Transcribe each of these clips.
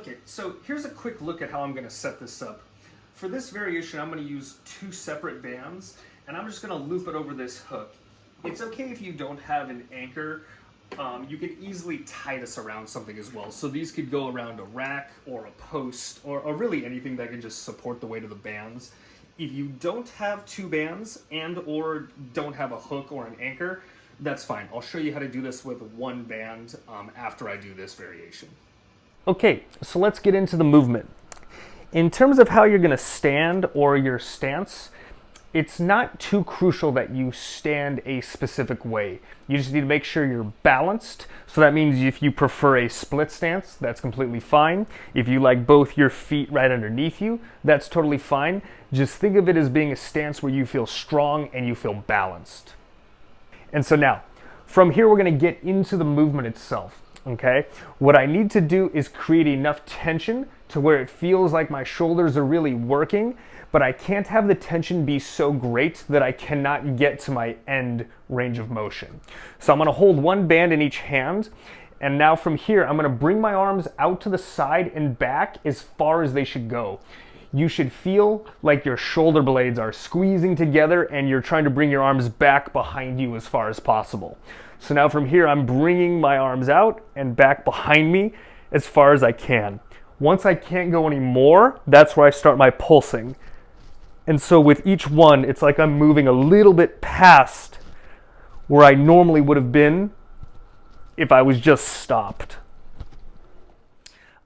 Okay, so here's a quick look at how I'm going to set this up. For this variation, I'm going to use 2 separate bands, and I'm just going to loop it over this hook. It's okay if you don't have an anchor. You can easily tie this around something as well. So these could go around a rack or a post or really anything that can just support the weight of the bands. If you don't have 2 bands and or don't have a hook or an anchor, that's fine. I'll show you how to do this with 1 band after I do this variation. Okay, so let's get into the movement. In terms of how you're going to stand or your stance, it's not too crucial that you stand a specific way. You just need to make sure you're balanced. So that means if you prefer a split stance, that's completely fine. If you like both your feet right underneath you, that's totally fine. Just think of it as being a stance where you feel strong and you feel balanced. And so now, from here we're going to get into the movement itself. Okay, what I need to do is create enough tension to where it feels like my shoulders are really working, but I can't have the tension be so great that I cannot get to my end range of motion. So I'm going to hold 1 band in each hand, and now from here I'm going to bring my arms out to the side and back as far as they should go. You should feel like your shoulder blades are squeezing together and you're trying to bring your arms back behind you as far as possible. So now from here, I'm bringing my arms out and back behind me as far as I can. Once I can't go anymore, that's where I start my pulsing. And so with each one, it's like I'm moving a little bit past where I normally would have been if I was just stopped.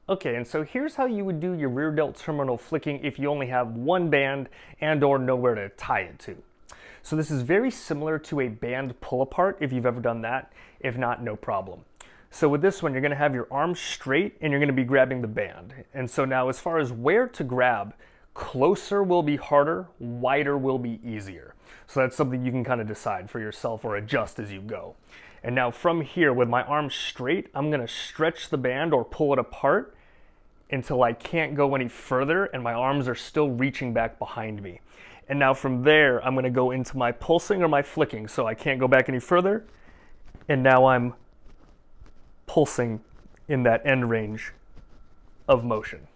Okay, and so here's how you would do your rear delt terminal flicking if you only have 1 band and or nowhere to tie it to. So this is very similar to a band pull apart if you've ever done that. If not, no problem. So with this one, you're going to have your arms straight and you're going to be grabbing the band. And so now as far as where to grab, closer will be harder, wider will be easier. So that's something you can kind of decide for yourself or adjust as you go. And now from here, with my arms straight, I'm going to stretch the band or pull it apart until I can't go any further and my arms are still reaching back behind me. And now from there, I'm going to go into my pulsing or my flicking, so I can't go back any further. And now I'm pulsing in that end range of motion.